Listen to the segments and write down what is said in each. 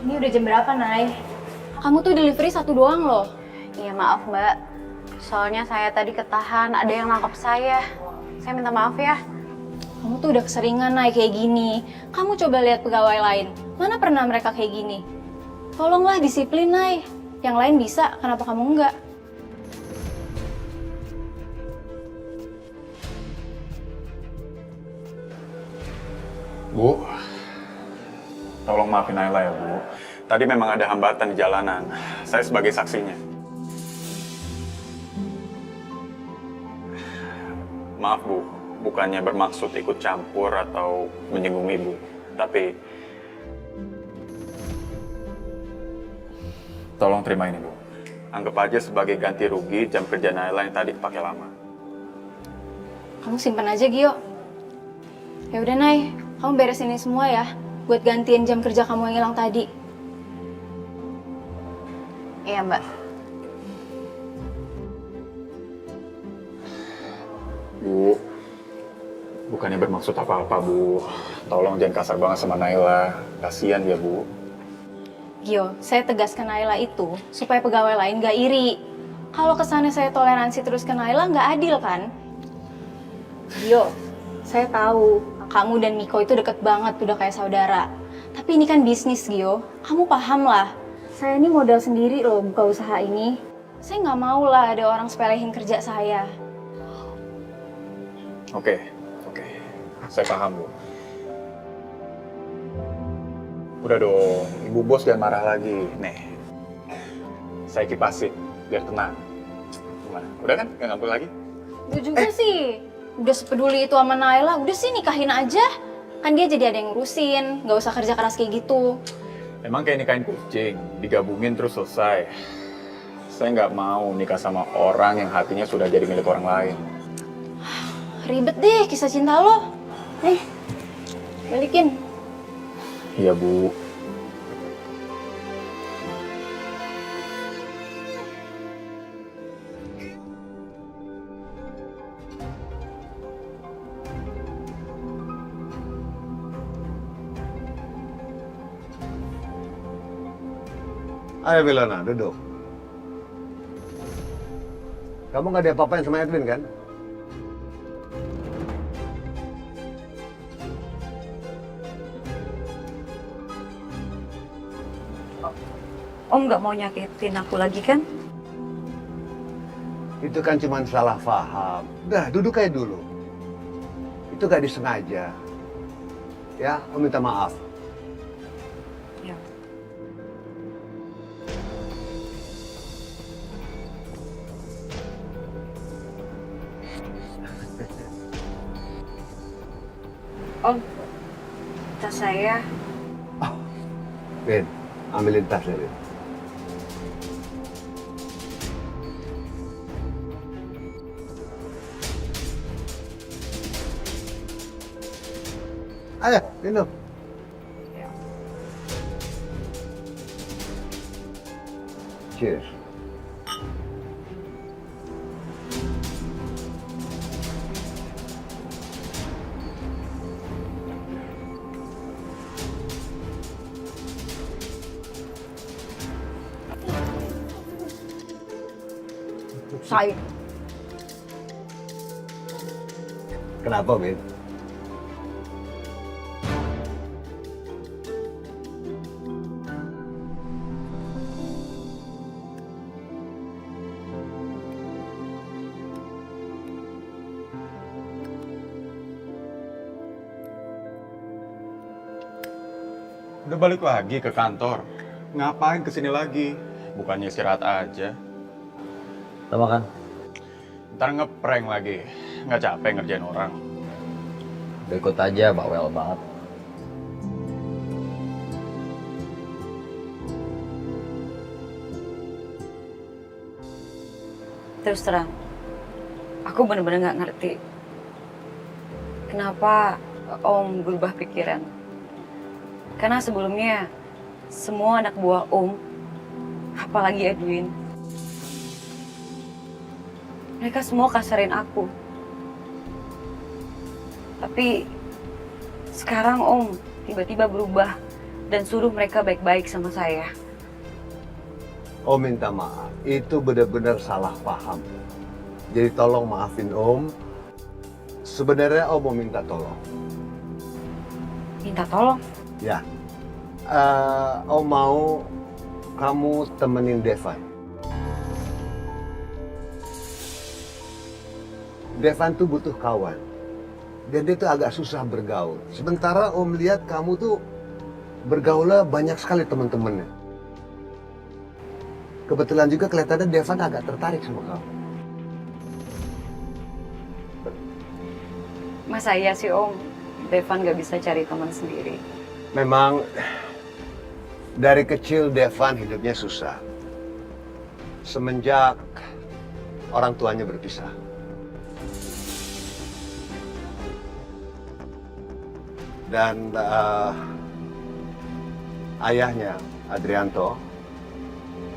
Ini udah jam berapa, Nay? Kamu tuh delivery satu doang loh. Iya maaf mbak, soalnya saya tadi ketahan, ada yang nangkap saya. Saya minta maaf ya. Kamu tuh udah keseringan, Nay, kayak gini. Kamu coba lihat pegawai lain. Mana pernah mereka kayak gini? Tolonglah disiplin, Nay. Yang lain bisa, kenapa kamu enggak? Bu, tolong maafin Naila ya, Bu. Tadi memang ada hambatan di jalanan. Saya sebagai saksinya. Maaf, Bu. Bukannya bermaksud ikut campur atau menyinggung Ibu. Tapi, tolong terima ini, Bu. Anggap aja sebagai ganti rugi jam kerja Naila yang tadi kepake lama. Kamu simpen aja, Gio. Ya udah, Nay. Kamu beresin ini semua ya. Buat gantiin jam kerja kamu yang hilang tadi. Iya mbak. Bu, bukannya bermaksud apa-apa, Bu. Tolong jangan kasar banget sama Naila. Kasian dia, Bu. Gio, saya tegaskan Naila itu supaya pegawai lain gak iri. Kalau kesannya saya toleransi terus ke Naila nggak adil kan? Gio, saya tahu kamu dan Miko itu deket banget, udah kayak saudara. Tapi ini kan bisnis, Gio. Kamu paham lah. Saya ini modal sendiri loh buka usaha ini. Saya nggak mau lah ada orang sepelehin kerja saya. Oke. Saya paham, Bu. Udah dong, Ibu Bos jangan marah lagi. Nih, saya kipasin, biar tenang. Gimana? Udah kan? Nggak ngambek lagi? Gue juga sih. Udah sepeduli itu sama Naila, udah sih nikahin aja. Kan dia jadi ada yang ngurusin, nggak usah kerja keras kayak gitu. Emang kayak nikahin kucing, digabungin terus selesai. Saya nggak mau nikah sama orang yang hatinya sudah jadi milik orang lain. Ribet deh kisah cinta lo. Balikin. Iya, Bu. Ayo Milana, duduk. Kamu nggak ada apa-apain sama Edwin kan? Om nggak mau nyakitin aku lagi kan? Itu kan cuma salah paham. Udah, duduk aja dulu. Itu gak disengaja. Ya, Om minta maaf. Ya. Om, tas saya. Ben, ambilin tasnya, Ben. Ayo, minum. Cheers. Saya. Kenapa, Ben? Udah balik lagi ke kantor. Ngapain kesini lagi? Bukannya istirahat aja. Udah makan? Ntar ngeprank lagi. Nggak capek ngerjain orang. Udah ikut aja, bawel banget. Terus terang, aku bener-bener nggak ngerti kenapa Om berubah pikiran. Karena sebelumnya semua anak buah Om, apalagi Edwin, mereka semua kasarin aku. Tapi sekarang Om tiba-tiba berubah dan suruh mereka baik-baik sama saya. Om minta maaf, itu benar-benar salah paham. Jadi tolong maafin Om. Sebenarnya Om mau minta tolong. Minta tolong. Ya, Om mau kamu temenin Devan. Devan tuh butuh kawan. Dan dia tuh agak susah bergaul. Sementara Om lihat kamu tuh bergaulnya banyak sekali teman-temannya. Kebetulan juga kelihatannya Devan agak tertarik sama kamu. Masa iya sih Om, Devan gak bisa cari teman sendiri? Memang dari kecil Devan hidupnya susah. Semenjak orang tuanya berpisah. Dan ayahnya, Adrianto,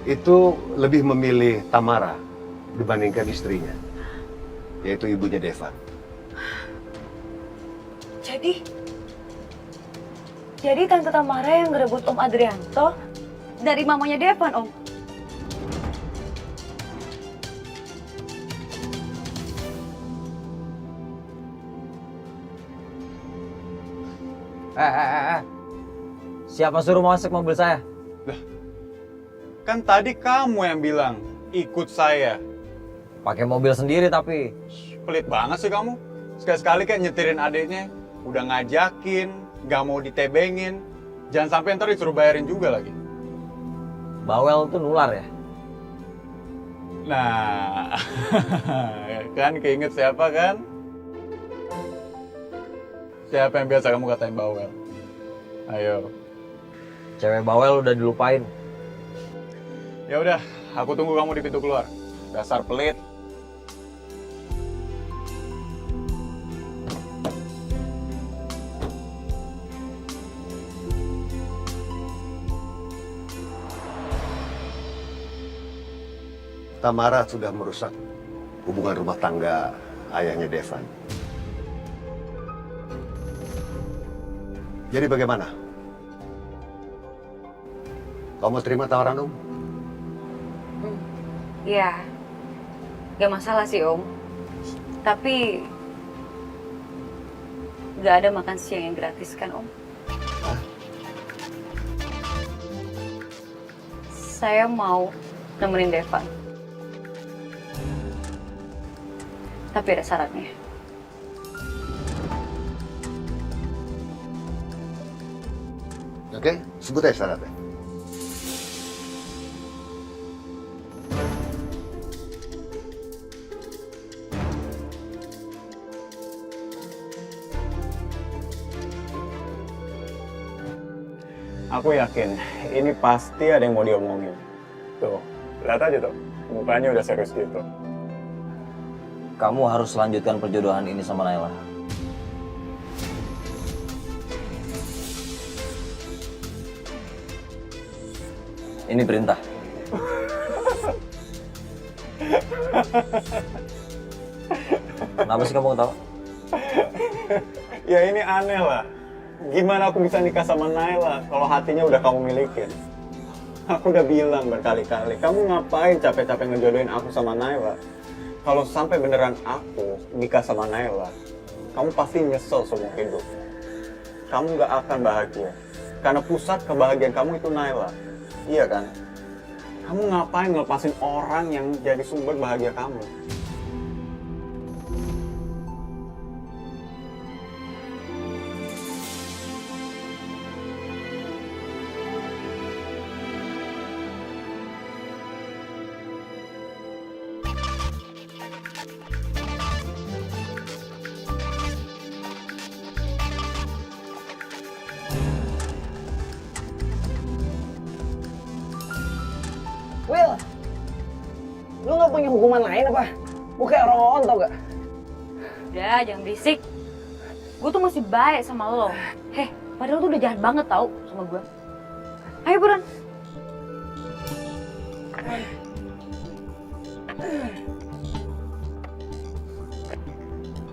itu lebih memilih Tamara dibandingkan istrinya, yaitu ibunya Devan. Jadi Tante Tamara yang ngerebut Om Adrianto dari mamanya Devan, Om? Siapa suruh masuk mobil saya? Kan tadi kamu yang bilang, ikut saya. Pakai mobil sendiri tapi. Pelit banget sih kamu. Sekali-sekali kayak nyetirin adiknya. Udah ngajakin, gak mau ditebengin. Jangan sampai ntar disuruh bayarin juga lagi. Bawel tuh nular ya? Nah, kan keinget siapa kan? Siapa yang biasa kamu katain bawel? Ayo. Cewek bawel udah dilupain. Ya udah, aku tunggu kamu di pintu keluar. Dasar pelit. Tamara sudah merusak hubungan rumah tangga ayahnya Devan. Jadi bagaimana? Kamu terima tawaran Om? Iya, gak masalah sih Om. Tapi gak ada makan siang yang gratis kan Om? Hah? Saya mau nemenin Devan. Tapi ada syaratnya. Oke, sebut aja syaratnya. Aku yakin, ini pasti ada yang mau diomongin. Tuh, lihat aja tuh. Mukanya udah serius gitu. Kamu harus lanjutkan perjodohan ini sama Naila. Ini perintah. Kenapa sih kamu ketawa? Ya ini aneh lah. Gimana aku bisa nikah sama Naila kalau hatinya udah kamu milikin? Aku udah bilang berkali-kali, kamu ngapain capek-capek ngejodohin aku sama Naila? Kalau sampai beneran aku nikah sama Naila, kamu pasti nyesel seumur hidup. Kamu gak akan bahagia. Karena pusat kebahagiaan kamu itu Naila. Iya kan? Kamu ngapain ngelepasin orang yang jadi sumber bahagia kamu? Will, lu gak punya hukuman lain apa? Gue kayak orang tau gak? Udah, jangan berisik. Gue tuh masih baik sama lo. Heh, padahal tuh udah jahat banget tau sama gue. Ayo buruan.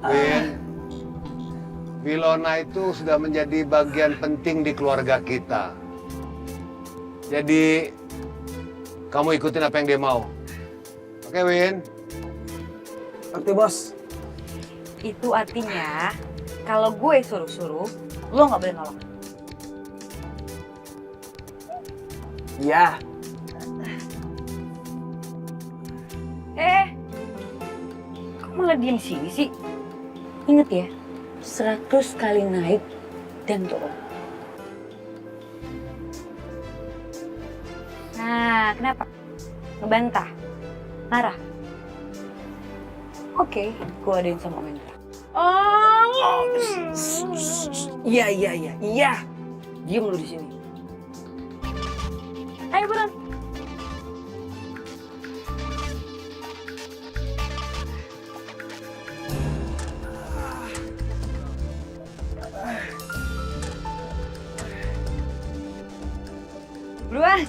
Win, Wilona itu sudah menjadi bagian penting di keluarga kita. Jadi kamu ikutin apa yang dia mau. Oke, Win? Ngerti, Bos. Itu artinya kalau gue suruh-suruh, lo nggak boleh nolak. Iya. Kok malah diem sini sih? Ingat ya, 100 kali naik dan turun. Nah, kenapa? Ngebantah? Marah? Oke, gue adain sama Minta. Iya. Diam lu di sini. Ayo buruan. Buruan.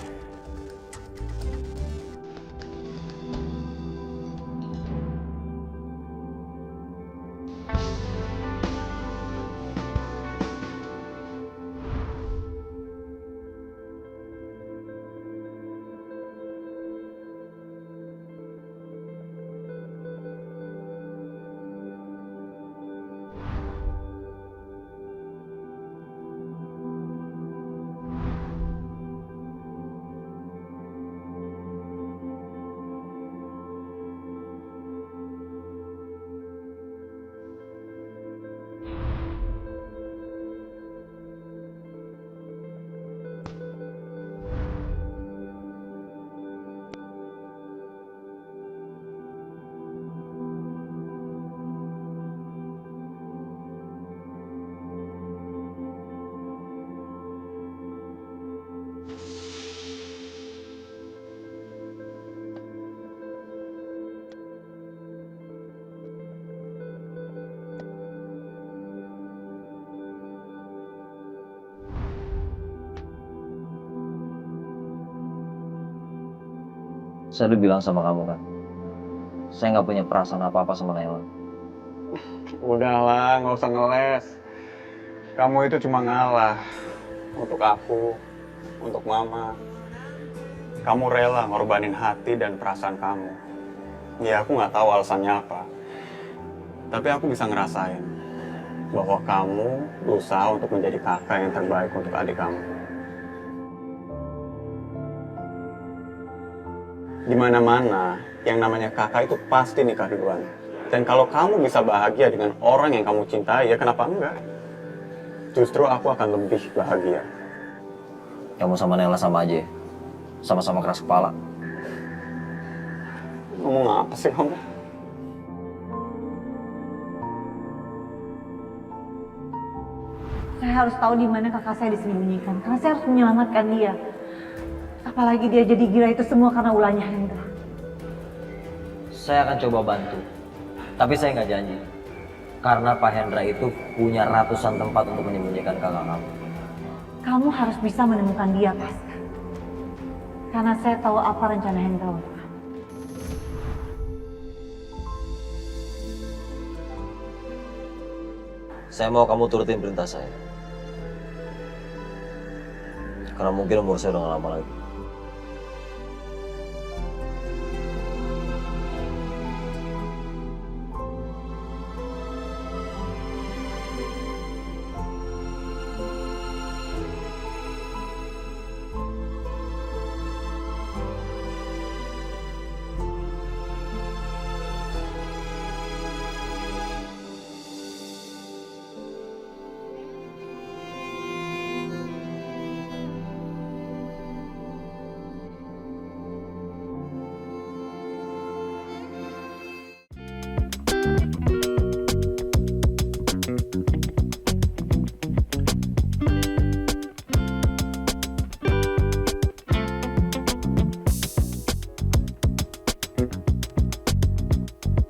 Saya udah bilang sama kamu kan, saya nggak punya perasaan apa-apa sama Naila. Udahlah, nggak usah ngeles. Kamu itu cuma ngalah untuk aku, untuk mama. Kamu rela ngorbanin hati dan perasaan kamu. Ya, aku nggak tahu alasannya apa. Tapi aku bisa ngerasain bahwa kamu berusaha untuk menjadi kakak yang terbaik untuk adik kamu. Di mana-mana, yang namanya kakak itu pasti nikah duluan. Dan kalau kamu bisa bahagia dengan orang yang kamu cintai, ya kenapa enggak? Justru aku akan lebih bahagia. Kamu sama Naila sama aja, sama-sama keras kepala. Ngomong apa sih kamu? Saya harus tahu di mana kakak saya disembunyikan, karena saya harus menyelamatkan dia. Apalagi dia jadi gila itu semua karena ulahnya Hendra. Saya akan coba bantu, tapi saya nggak janji. Karena Pak Hendra itu punya ratusan tempat untuk menyembunyikan kakak kamu. Kamu harus bisa menemukan dia, Pasca. Karena saya tahu apa rencana Hendra untuk kamu. Saya mau kamu turutin perintah saya. Karena mungkin umur saya udah gak lama lagi.